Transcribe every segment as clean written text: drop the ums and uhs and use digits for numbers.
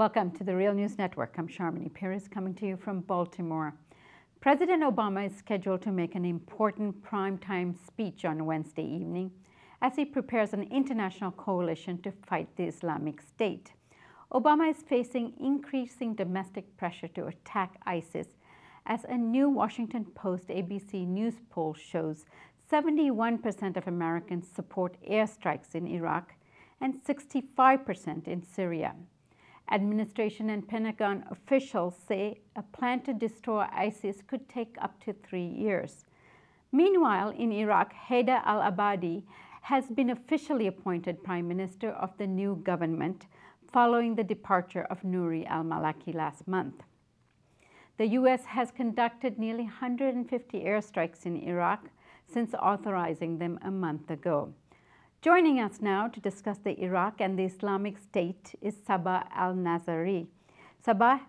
Welcome to the Real News Network. I'm Sharmini Peres coming to you from Baltimore. President Obama is scheduled to make an important primetime speech on Wednesday evening as he prepares an international coalition to fight the Islamic State. Obama is facing increasing domestic pressure to attack ISIS as a new Washington Post ABC News poll shows 71% of Americans support airstrikes in Iraq and 65% in Syria. Administration and Pentagon officials say a plan to destroy ISIS could take up to 3 years. Meanwhile, in Iraq, Haider al-Abadi has been officially appointed Prime Minister of the new government following the departure of Nouri al-Maliki last month. The U.S. has conducted nearly 150 airstrikes in Iraq since authorizing them a month ago. Joining us now to discuss the Iraq and the Islamic State is Sabah al-Nasseri. Sabah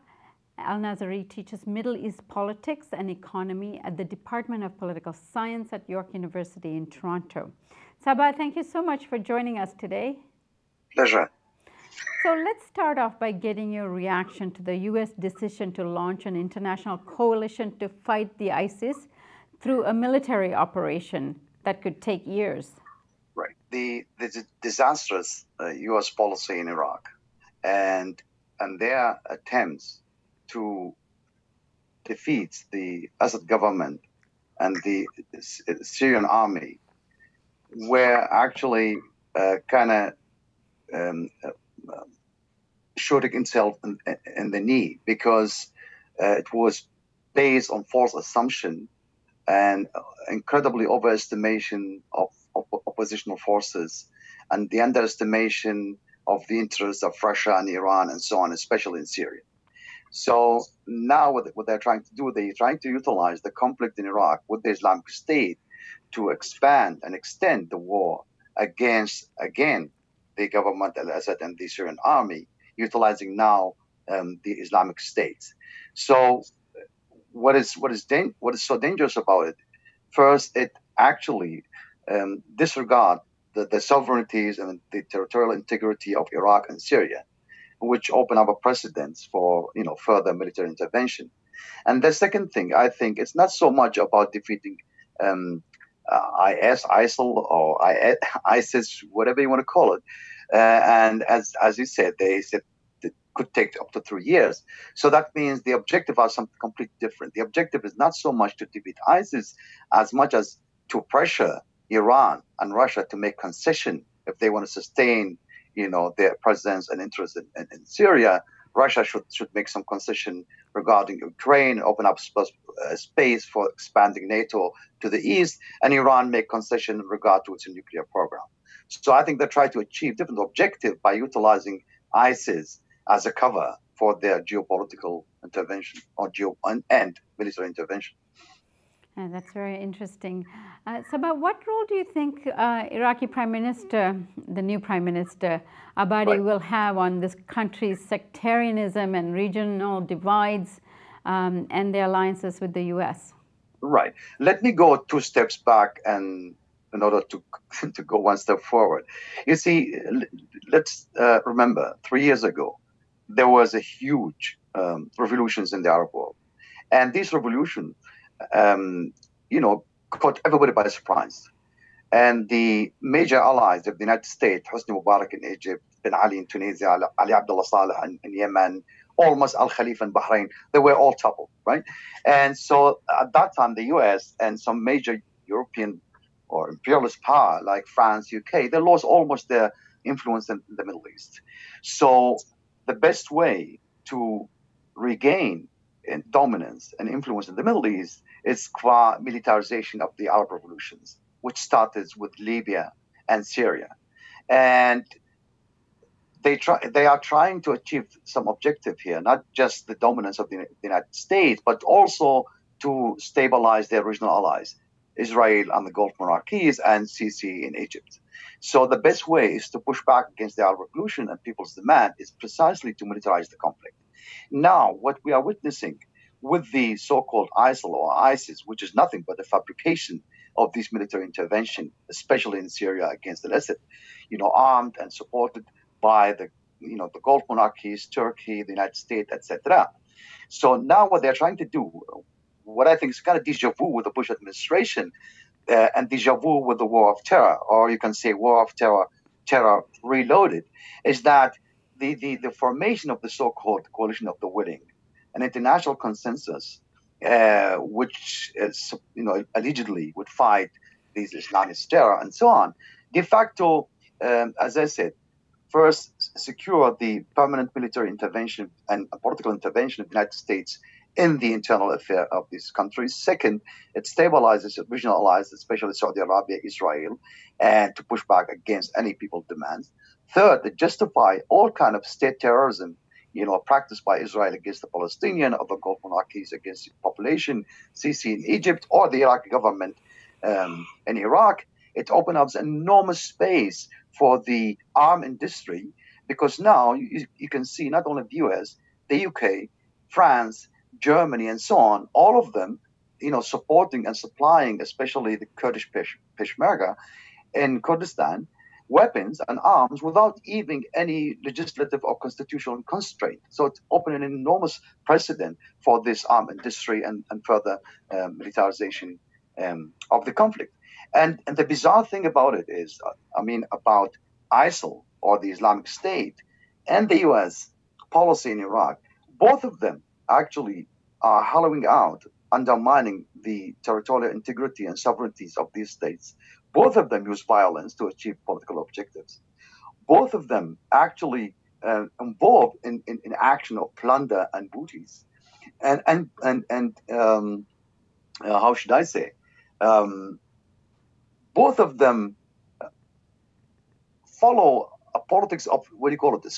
al-Nasseri teaches Middle East politics and economy at the Department of Political Science at York University in Toronto. Sabah, thank you so much for joining us today. Pleasure. So let's start off by getting your reaction to the U.S. decision to launch an international coalition to fight the ISIS through a military operation that could take years. Right. The disastrous U.S. policy in Iraq and their attempts to defeat the Assad government and the Syrian army were actually shooting itself in the knee, because it was based on false assumption and incredibly overestimation of oppositional forces and the underestimation of the interests of Russia and Iran and so on, especially in Syria. So now what they're trying to do, they're trying to utilize the conflict in Iraq with the Islamic State to expand and extend the war against, again, the government al-Assad and the Syrian army, utilizing now the Islamic State. So what is so dangerous about it? First, it actually disregard the sovereignties and the territorial integrity of Iraq and Syria, which open up a precedent for further military intervention. And the second thing, I think, it's not so much about defeating ISIL or ISIS, whatever you want to call it. And as you said, they said it could take up to 3 years. So that means the objective are something completely different. The objective is not so much to defeat ISIS as much as to pressure Iran and Russia to make concession if they want to sustain, their presence and interest in Syria. Russia should make some concession regarding Ukraine, open up space for expanding NATO to the east, and Iran make concession in regard to its nuclear program. So I think they try to achieve different objectives by utilizing ISIS as a cover for their geopolitical intervention and military intervention. And that's very interesting. Sabah, what role do you think Iraqi Prime Minister, the new Prime Minister, Abadi, will have on this country's sectarianism and regional divides and their alliances with the U.S.? Right. Let me go 2 steps back and in order to go 1 step forward. You see, let's remember 3 years ago, there was a huge revolutions in the Arab world. And this revolution caught everybody by surprise. And the major allies of the United States, Hosni Mubarak in Egypt, Ben Ali in Tunisia, Ali Abdullah Saleh in Yemen, almost Al Khalifa in Bahrain, they were all toppled, right? And so at that time, the US and some major European or imperialist power like France, UK, they lost almost their influence in the Middle East. So the best way to regain dominance and influence in the Middle East is qua militarization of the Arab revolutions, which started with Libya and Syria. And they are trying to achieve some objective here, not just the dominance of the United States, but also to stabilize their regional allies, Israel and the Gulf monarchies and Sisi in Egypt. So the best way is to push back against the Arab revolution and people's demand is precisely to militarize the conflict. Now, what we are witnessing with the so-called ISIL or ISIS, which is nothing but a fabrication of this military intervention, especially in Syria against al-Assad, armed and supported by the the Gulf monarchies, Turkey, the United States, etc. So now what they're trying to do, what I think is kind of deja vu with the Bush administration, and deja vu with the war of terror, or you can say war of terror reloaded, is that the formation of the so-called coalition of the willing, an international consensus, which is, allegedly would fight these Islamist terror and so on, de facto, as I said, first secure the permanent military intervention and political intervention of the United States in the internal affair of these countries. Second, it stabilizes regional allies, especially Saudi Arabia, Israel, and to push back against any people's demands. Third, it justify all kind of state terrorism, practiced by Israel against the Palestinian or the Gulf monarchies against the population, Sisi in Egypt, or the Iraqi government in Iraq. It opens up enormous space for the arms industry, because now you can see not only the US, the UK, France, Germany, and so on, all of them, supporting and supplying, especially the Kurdish Peshmerga in Kurdistan, weapons and arms without even any legislative or constitutional constraint. So it's opening an enormous precedent for this arms industry and further militarization of the conflict. And the bizarre thing about it is, about ISIL or the Islamic State and the US policy in Iraq, both of them actually are hollowing out, undermining the territorial integrity and sovereignties of these states. Both of them use violence to achieve political objectives. Both of them actually involved in action of plunder and booties. And how should I say? Both of them follow a politics of, what do you call it, a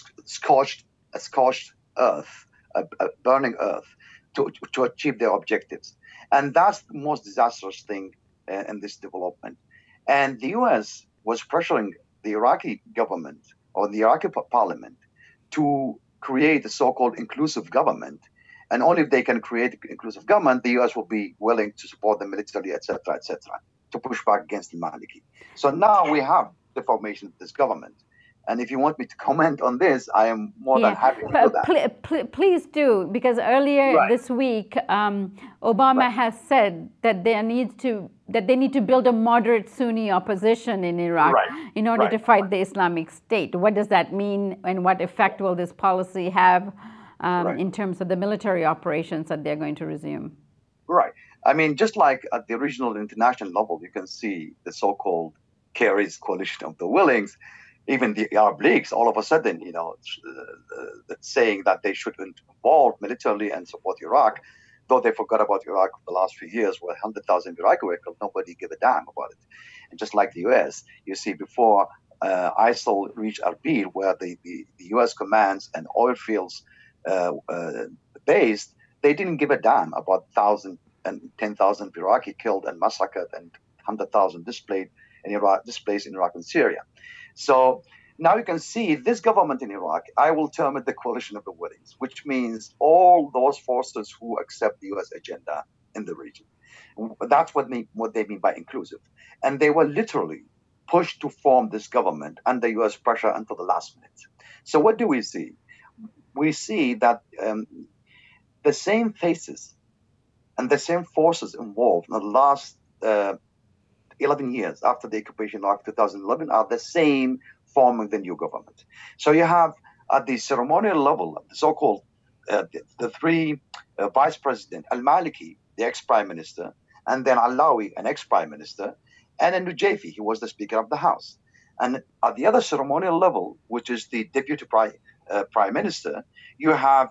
scorched earth, a burning earth, to achieve their objectives. And that's the most disastrous thing in this development. And the US was pressuring the Iraqi government or the Iraqi parliament to create a so-called inclusive government. And only if they can create an inclusive government, the US will be willing to support them militarily, etc., to push back against the Maliki. So now we have the formation of this government. And if you want me to comment on this, I am more than happy to do that. Please do, because earlier this week, Obama has said that they need to build a moderate Sunni opposition in Iraq in order to fight the Islamic State. What does that mean, and what effect will this policy have in terms of the military operations that they're going to resume? Right. Just like at the regional international level, you can see the so-called Kerry's coalition of the willings. Even the Arab Leagues, all of a sudden, saying that they should involve militarily and support Iraq, though they forgot about Iraq for the last few years, where 100,000 Iraqi vehicles, nobody gave a damn about it. And just like the US, you see before ISIL reached Erbil, where the US commands and oil fields based, they didn't give a damn about 1,000 and 10,000 Iraqi killed and massacred and 100,000 displaced in Iraq and Syria. So now you can see this government in Iraq, I will term it the coalition of the willings, which means all those forces who accept the US agenda in the region. That's what they mean by inclusive. And they were literally pushed to form this government under US pressure until the last minute. So what do we see? We see that the same faces and the same forces involved in the last 11 years after the occupation of 2011 are the same forming the new government. So you have at the ceremonial level, the so-called the three vice president, al-Maliki, the ex-prime minister, and then Alawi, an ex-prime minister, and then Nujafi, who was the speaker of the House. And at the other ceremonial level, which is the deputy prime minister, you have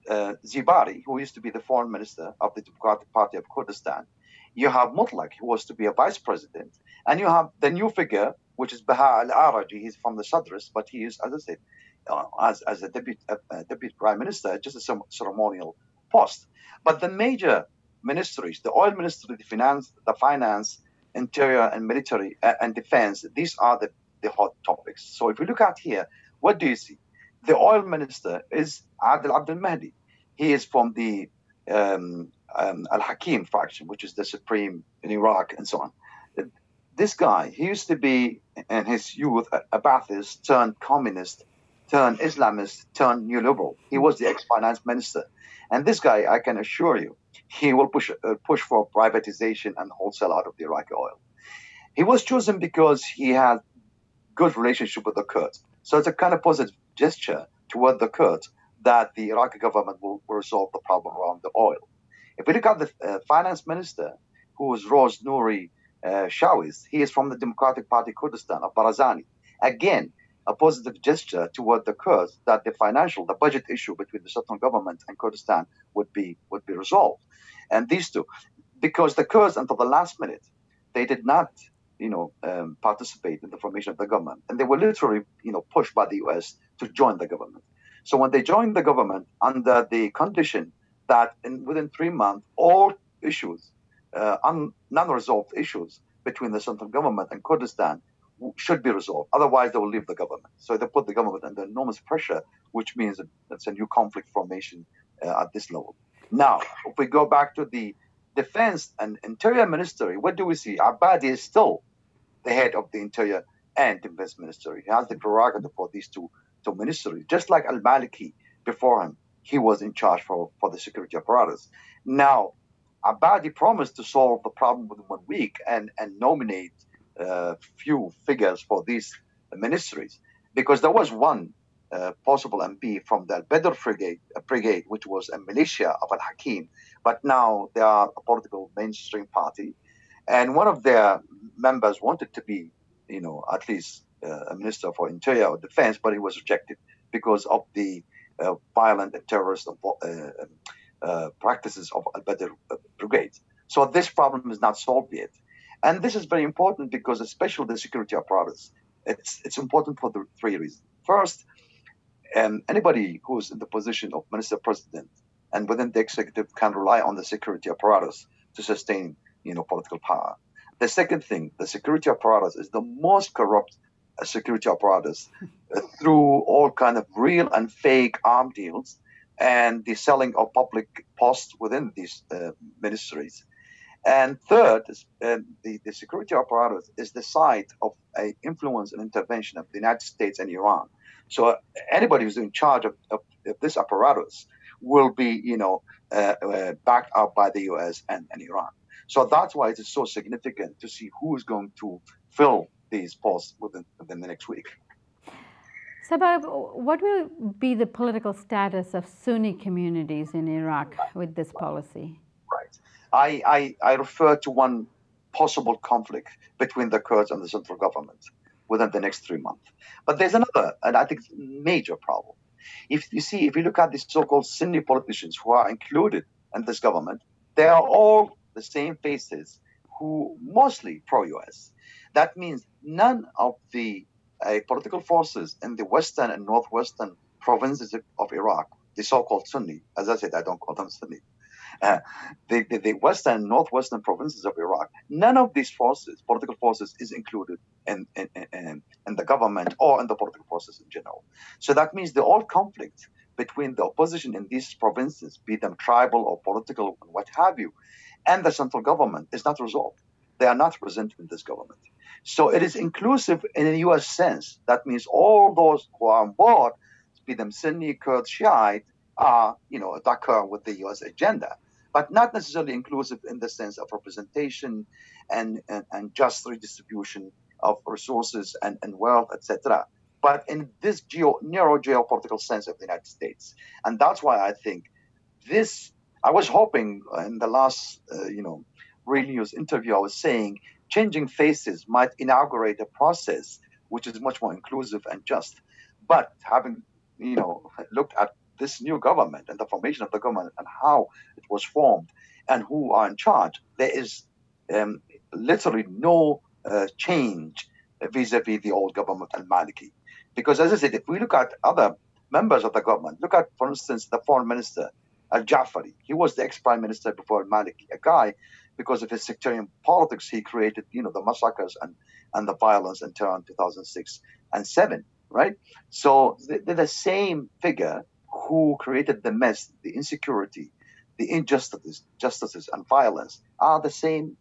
Zibari, who used to be the foreign minister of the Democratic Party of Kurdistan. You have Mutlaq, who was to be a vice president. And you have the new figure, which is Baha al-Araji. He's from the Sadris, but he is, as I said, as a deputy prime minister, just a ceremonial post. But the major ministries, the oil ministry, the finance, interior and military and defense, these are the hot topics. So if you look at here, what do you see? The oil minister is Adil Abdel Mahdi. He is from the al-Hakim faction, which is the supreme in Iraq and so on. This guy, he used to be in his youth a Ba'athist turned communist turned Islamist, turned new liberal. He was the ex-finance minister. And this guy, I can assure you, he will push for privatization and wholesale out of the Iraqi oil. He was chosen because he had good relationship with the Kurds. So it's a kind of positive gesture toward the Kurds that the Iraqi government will resolve the problem around the oil. If we look at the finance minister, who is Rose Nouri Shawiz, he is from the Democratic Party Kurdistan of Barazani. Again, a positive gesture toward the Kurds that the budget issue between the central government and Kurdistan would be resolved. And these two, because the Kurds until the last minute, they did not participate in the formation of the government. And they were literally, pushed by the US to join the government. So when they joined the government under the condition that within 3 months, all issues, non-resolved issues between the central government and Kurdistan should be resolved. Otherwise, they will leave the government. So they put the government under enormous pressure, which means it's a new conflict formation at this level. Now, if we go back to the Defense and Interior Ministry, what do we see? Abadi is still the head of the Interior and Defense Ministry. He has the prerogative for these two ministries. Just like al-Maliki before him, he was in charge for the security apparatus. Now, Abadi promised to solve the problem within 1 week and nominate few figures for these ministries, because there was one possible MP from the Al-Badr brigade, which was a militia of Al-Hakim, but now they are a political mainstream party. And one of their members wanted to be, at least a minister for Interior or Defense, but he was rejected because of the violent and terrorist practices of Al-Badr brigade. So this problem is not solved yet. And this is very important because, especially the security apparatus, it's important for the 3 reasons. First, anybody who's in the position of minister president and within the executive can rely on the security apparatus to sustain, political power. The second thing, the security apparatus is the most corrupt security apparatus through all kind of real and fake arm deals and the selling of public posts within these ministries. And third, the security apparatus is the site of an influence and intervention of the United States and Iran. So anybody who's in charge of this apparatus will be, backed up by the US and Iran. So that's why it is so significant to see who is going to fill these posts within the next week. Sabah, what will be the political status of Sunni communities in Iraq with this policy? Right. I refer to one possible conflict between the Kurds and the central government within the next 3 months. But there's another, and I think major problem. If you look at the so-called Sunni politicians who are included in this government, they are all the same faces who mostly pro-US. That means none of the political forces in the western and northwestern provinces of Iraq, the so-called Sunni, as I said, I don't call them Sunni, the western and northwestern provinces of Iraq, none of these political forces, is included in the government or in the political forces in general. So that means the old conflict between the opposition in these provinces, be them tribal or political, what have you, and the central government is not resolved. They are not represented in this government. So it is inclusive in a US sense. That means all those who are on board, be them Sunni, Kurd, Shiite, are, d'accord with the US agenda, but not necessarily inclusive in the sense of representation and just redistribution of resources and wealth, etc. But in this narrow geopolitical sense of the United States. And that's why I think I was hoping in the last, Real News interview, I was saying changing faces might inaugurate a process which is much more inclusive and just. But having, looked at this new government and the formation of the government and how it was formed and who are in charge, there is literally no change vis-a-vis the old government al-Maliki. Because as I said, if we look at other members of the government, look at, for instance, the foreign minister, al-Jafari. He was the ex-prime minister before al-Maliki, a guy, because of his sectarian politics, he created, the massacres and the violence in Tehran 2006 and 2007, right? So they're the same figure who created the mess, the insecurity, the injustices and violence are the same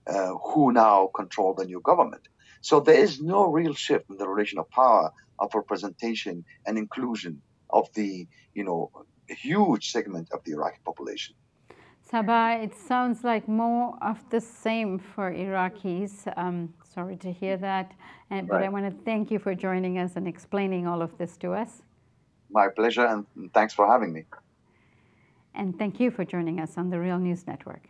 who now control the new government. So there is no real shift in the relation of power, of representation and inclusion of the, huge segment of the Iraqi population. Sabah, it sounds like more of the same for Iraqis. Sorry to hear that. But I want to thank you for joining us and explaining all of this to us. My pleasure, and thanks for having me. And thank you for joining us on the Real News Network.